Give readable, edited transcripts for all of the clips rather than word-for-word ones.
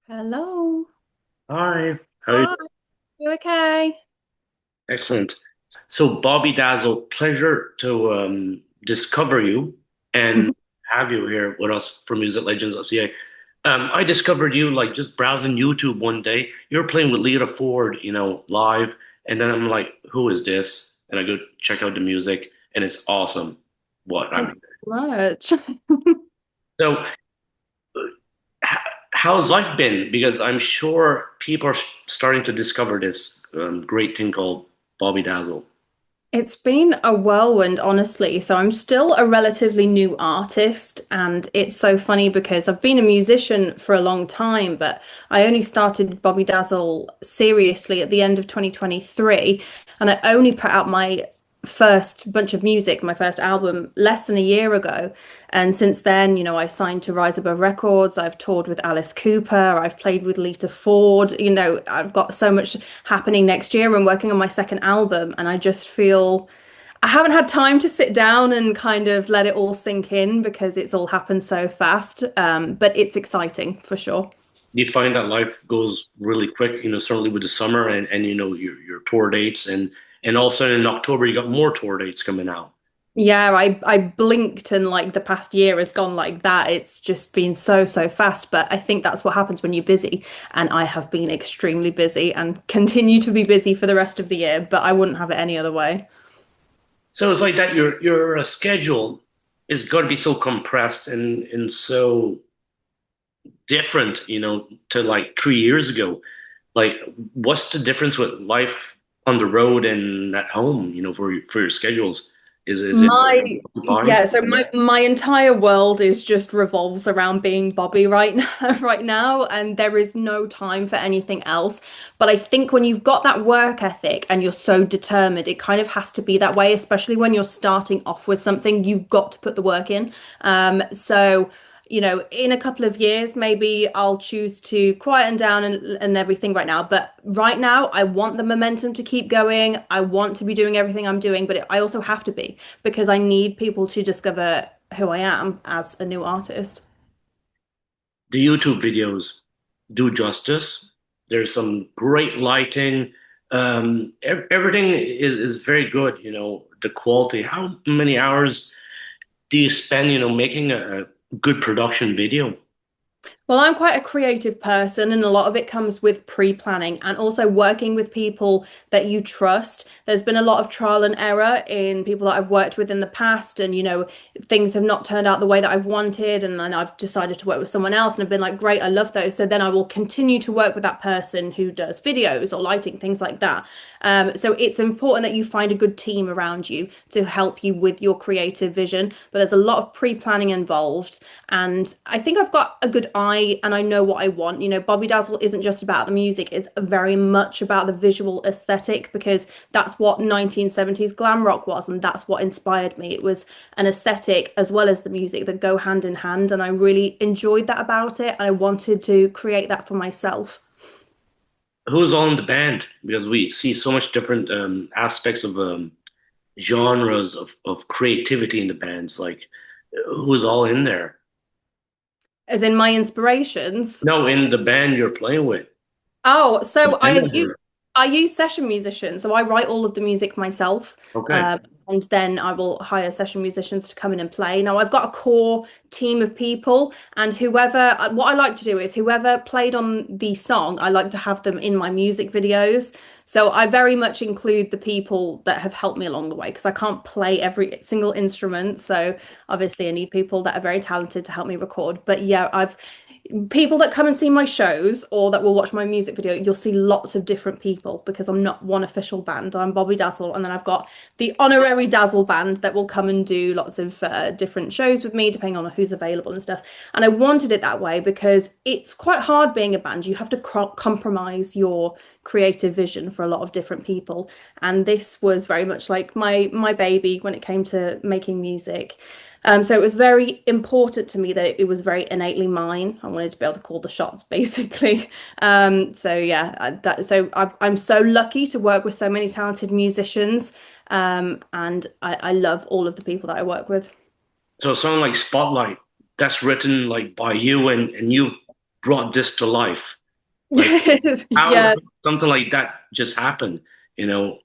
Hello. Hi, how are you? Hi, you okay? Excellent. So, Bobbie Dazzle, pleasure to discover you and have you here with us for Music Legends of CA. I discovered you like just browsing YouTube one day. You were playing with Lita Ford, live, and then I'm like, who is this? And I go check out the music, and it's awesome. What I Thank mean. you so much. So, h- how's life been? Because I'm sure people are starting to discover this great thing called Bobbie Dazzle. It's been a whirlwind, honestly. So I'm still a relatively new artist, and it's so funny because I've been a musician for a long time, but I only started Bobbie Dazzle seriously at the end of 2023, and I only put out my first bunch of music, my first album, less than a year ago. And since then, I signed to Rise Above Records. I've toured with Alice Cooper. I've played with Lita Ford. I've got so much happening next year. I'm working on my second album, and I just feel I haven't had time to sit down and kind of let it all sink in because it's all happened so fast. But it's exciting for sure. Do you find that life goes really quick, certainly with the summer and your tour dates and also in October you got more tour dates coming out. Yeah, I blinked and like the past year has gone like that. It's just been so fast. But I think that's what happens when you're busy. And I have been extremely busy and continue to be busy for the rest of the year, but I wouldn't have it any other way. So it's like that your schedule is going to be so compressed and so different, to like 3 years ago. Like, what's the difference with life on the road and at home, for your schedules? Is it My fine? yeah, so my entire world is just revolves around being Bobbie right now, right now, and there is no time for anything else. But I think when you've got that work ethic and you're so determined, it kind of has to be that way, especially when you're starting off with something, you've got to put the work in. So in a couple of years, maybe I'll choose to quieten down and everything right now. But right now, I want the momentum to keep going. I want to be doing everything I'm doing, but I also have to be because I need people to discover who I am as a new artist. The YouTube videos do justice. There's some great lighting. Everything is very good. The quality. How many hours do you spend, making a good production video? Well, I'm quite a creative person, and a lot of it comes with pre-planning and also working with people that you trust. There's been a lot of trial and error in people that I've worked with in the past, and things have not turned out the way that I've wanted, and then I've decided to work with someone else, and I've been like, great, I love those. So then I will continue to work with that person who does videos or lighting, things like that. So it's important that you find a good team around you to help you with your creative vision. But there's a lot of pre-planning involved. And I think I've got a good eye and I know what I want. Bobbie Dazzle isn't just about the music, it's very much about the visual aesthetic because that's what 1970s glam rock was and that's what inspired me. It was an aesthetic as well as the music that go hand in hand. And I really enjoyed that about it. And I wanted to create that for myself. Who's all in the band? Because we see so much different aspects of genres of creativity in the bands. Like, who's all in there? As in my inspirations. No, in the band you're playing with. Oh, The so band I use member. I use session musicians, so I write all of the music myself, Okay. and then I will hire session musicians to come in and play. Now I've got a core team of people, and what I like to do is whoever played on the song, I like to have them in my music videos. So I very much include the people that have helped me along the way because I can't play every single instrument. So obviously I need people that are very talented to help me record. But yeah, I've people that come and see my shows or that will watch my music video, you'll see lots of different people because I'm not one official band. I'm Bobbie Dazzle, and then I've got the honorary Dazzle band that will come and do lots of different shows with me, depending on who's available and stuff. And I wanted it that way because it's quite hard being a band. You have to compromise your creative vision for a lot of different people, and this was very much like my baby when it came to making music. So it was very important to me that it was very innately mine. I wanted to be able to call the shots, basically. So yeah, I'm so lucky to work with so many talented musicians, and I love all of the people that I work with. So something like Spotlight, that's written like by you and you've brought this to life? Like how Yeah. something like that just happened, you know?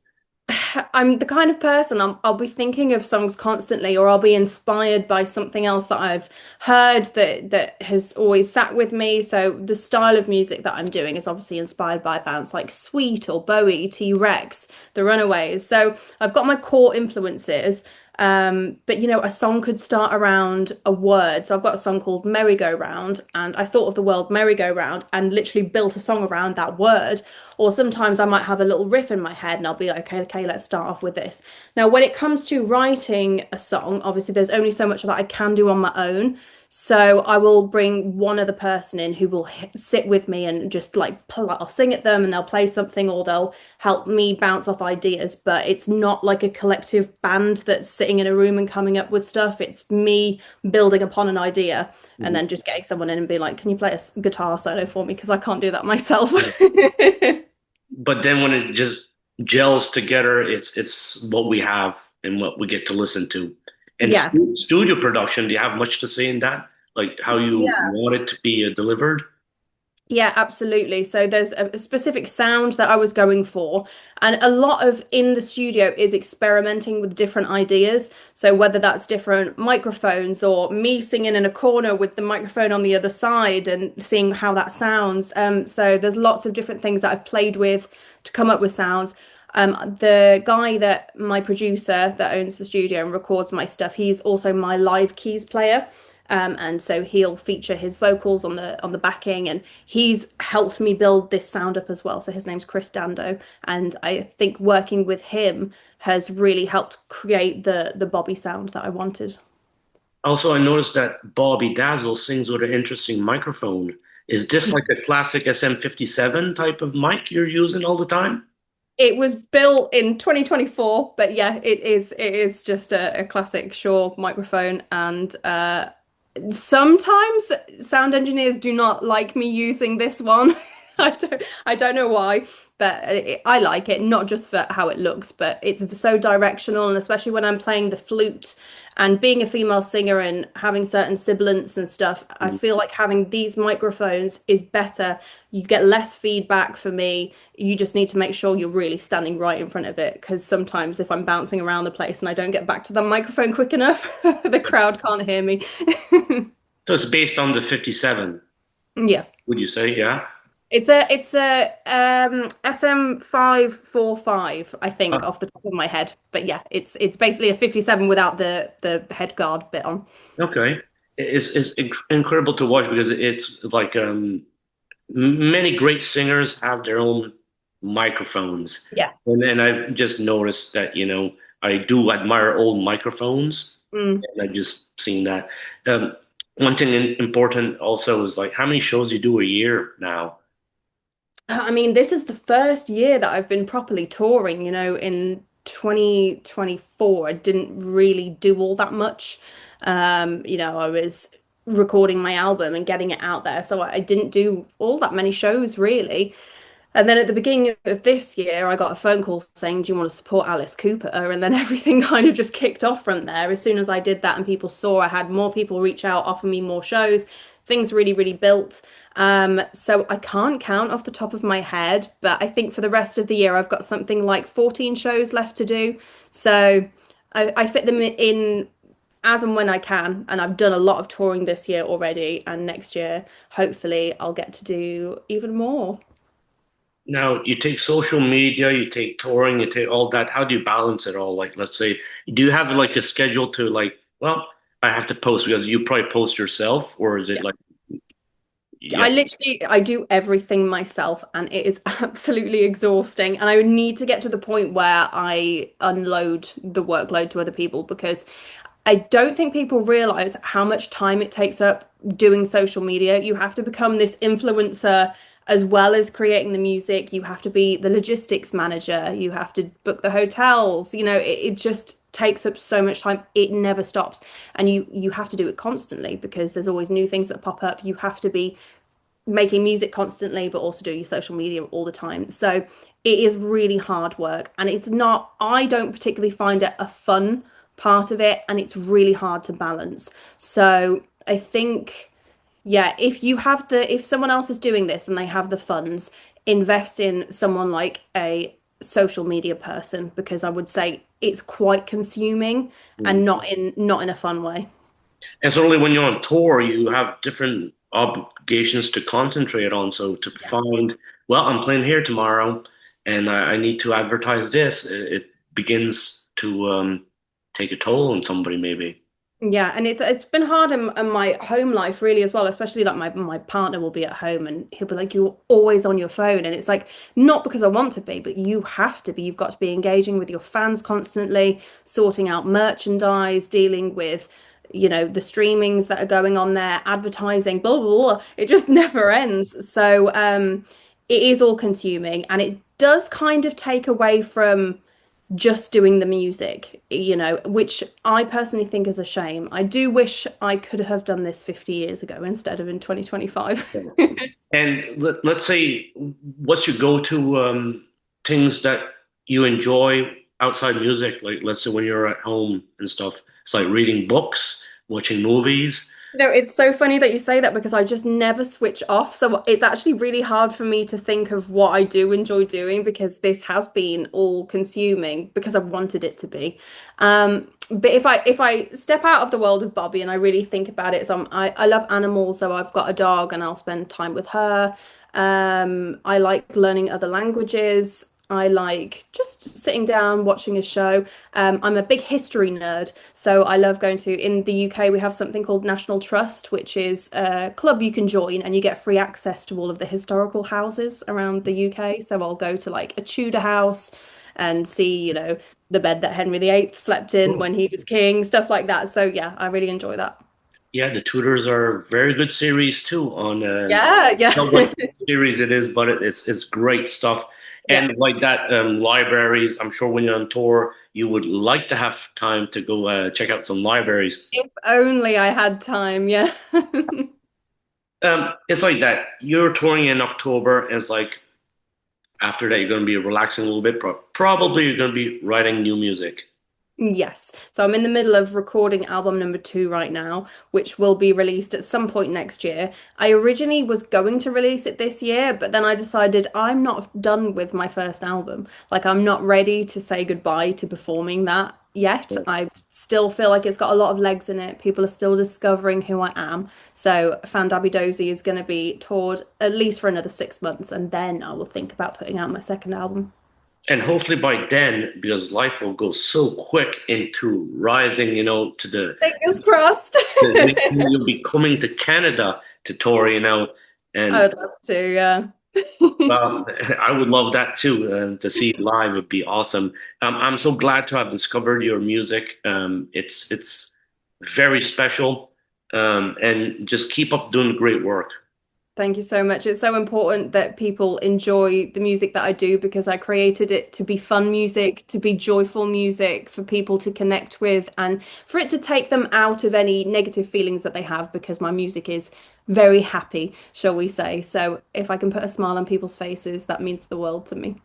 I'm the kind of person I'll be thinking of songs constantly, or I'll be inspired by something else that I've heard that has always sat with me. So the style of music that I'm doing is obviously inspired by bands like Sweet or Bowie, T-Rex, The Runaways. So I've got my core influences. But you know, a song could start around a word. So I've got a song called Merry-Go-Round, and I thought of the word merry-go-round and literally built a song around that word. Or sometimes I might have a little riff in my head and I'll be like, okay, okay, let's start off with this. Now, when it comes to writing a song, obviously there's only so much that I can do on my own. So I will bring one other person in who will sit with me and just like pull I'll sing at them and they'll play something or they'll help me bounce off ideas. But it's not like a collective band that's sitting in a room and coming up with stuff. It's me building upon an idea and Mhm. then just getting someone in and be like, can you play a guitar solo for me? Because I can't do that myself. But then when it just gels together, it's what we have and what we get to listen to. And Yeah. studio production, do you have much to say in that? Like how you Yeah. want it to be delivered? Yeah, absolutely. So there's a specific sound that I was going for, and a lot of in the studio is experimenting with different ideas. So whether that's different microphones or me singing in a corner with the microphone on the other side and seeing how that sounds. So there's lots of different things that I've played with to come up with sounds. The guy that my producer that owns the studio and records my stuff, he's also my live keys player. And so he'll feature his vocals on the backing, and he's helped me build this sound up as well. So his name's Chris Dando, and I think working with him has really helped create the Bobbie sound that I wanted. Also, I noticed that Bobbie Dazzle sings with an interesting microphone. Is this like a classic SM57 type of mic you're using all the time? It was built in 2024, but yeah, it is just a classic Shure microphone, and sometimes sound engineers do not like me using this one. I don't know why, but I like it, not just for how it looks, but it's so directional, and especially when I'm playing the flute and being a female singer and having certain sibilants and stuff, I feel like having these microphones is better. You get less feedback for me. You just need to make sure you're really standing right in front of it, because sometimes if I'm bouncing around the place and I don't get back to the microphone quick enough, the crowd can't hear me. So it's based on the 57, Yeah. would you say? Yeah. It's a SM545, I think, Uh, off the top of my head. But yeah, it's basically a 57 without the head guard bit on. okay. It's incredible to watch because it's like many great singers have their own microphones. Yeah. And I've just noticed that, I do admire old microphones. Mm. And I've just seen that. Um, One thing important also is like how many shows you do a year now. I mean, this is the first year that I've been properly touring, in 2024. I didn't really do all that much. I was recording my album and getting it out there, so I didn't do all that many shows really. And then at the beginning of this year, I got a phone call saying, do you want to support Alice Cooper? And then everything kind of just kicked off from there. As soon as I did that and people saw I had more people reach out, offer me more shows, things really, really built. So I can't count off the top of my head, but I think for the rest of the year, I've got something like 14 shows left to do. So I fit them in as and when I can. And I've done a lot of touring this year already. And next year, hopefully, I'll get to do even more. Now, you take social media, you take touring, you take all that. How do you balance it all? Like, let's say, do you have like a schedule to like, well, I have to post because you probably post yourself, or is it like, yeah, I do everything myself and it is absolutely exhausting. And I would need to get to the point where I unload the workload to other people, because I don't think people realize how much time it takes up doing social media. You have to become this influencer as well as creating the music. You have to be the logistics manager. You have to book the hotels. It just takes up so much time. It never stops. And you have to do it constantly because there's always new things that pop up. You have to be making music constantly, but also doing your social media all the time. So it is really hard work. And I don't particularly find it a fun part of it. And it's really hard to balance. So I think Yeah, if someone else is doing this and they have the funds, invest in someone like a social media person because I would say it's quite consuming Mm. and not in a fun way. And certainly when you're on tour, you have different obligations to concentrate on. So to Yeah. find, well, I'm playing here tomorrow and I need to advertise this, it begins to take a toll on somebody maybe. Yeah, and it's been hard in my home life really as well, especially like my partner will be at home and he'll be like, "You're always on your phone." And it's like, not because I want to be, but you have to be. You've got to be engaging with your fans constantly, sorting out merchandise, dealing with, the streamings that are going on there, advertising, blah, blah, blah. It just never ends. So it is all consuming and it does kind of take away from just doing the music, which I personally think is a shame. I do wish I could have done this 50 years ago instead of in 2025. And let's say, what's your go-to things that you enjoy outside music? Like, let's say when you're at home and stuff, it's like reading books, watching movies. It's so funny that you say that because I just never switch off. So it's actually really hard for me to think of what I do enjoy doing because this has been all consuming because I've wanted it to be. But if I step out of the world of Bobbie and I really think about it, I love animals, so I've got a dog and I'll spend time with her. I like learning other languages. I like just sitting down, watching a show. I'm a big history nerd, so I love going to, in the UK, we have something called National Trust, which is a club you can join and you get free access to all of the historical houses around the UK. So I'll go to like a Tudor house and see, the bed that Henry VIII slept in Oh. when he was king, stuff like that. So yeah, I really enjoy that. Yeah, the Tudors are a very good series too. On Yeah, not what yeah. series it is, but it's great stuff. Yeah. And like that, libraries. I'm sure when you're on tour, you would like to have time to go check out some libraries. If only I had time, yeah. It's like that. You're touring in October, and it's like after that, you're going to be relaxing a little bit. Probably you're going to be writing new music. Yes. So I'm in the middle of recording album number 2 right now, which will be released at some point next year. I originally was going to release it this year, but then I decided I'm not done with my first album. Like I'm not ready to say goodbye to performing that yet. I still feel like it's got a lot of legs in it. People are still discovering who I am. So Fandabidozi is going to be toured at least for another 6 months, and then I will think about putting out my second album. And hopefully by then, because life will go so quick into rising, to Fingers crossed. you'll be coming to Canada to tour, I and would love to, yeah. I would love that too. To see it live would be awesome. I'm so glad to have discovered your music. It's very special, and just keep up doing great work. Thank you so much. It's so important that people enjoy the music that I do because I created it to be fun music, to be joyful music for people to connect with, and for it to take them out of any negative feelings that they have because my music is very happy, shall we say. So if I can put a smile on people's faces, that means the world to me.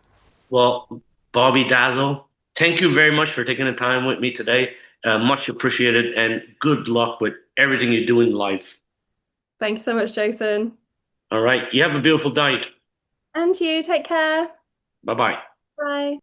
Well, Bobbie Dazzle, thank you very much for taking the time with me today. Much appreciated, and good luck with everything you do in life. Thanks so much, Jason. All right. You have a beautiful night. And you, take care. Bye bye. Bye.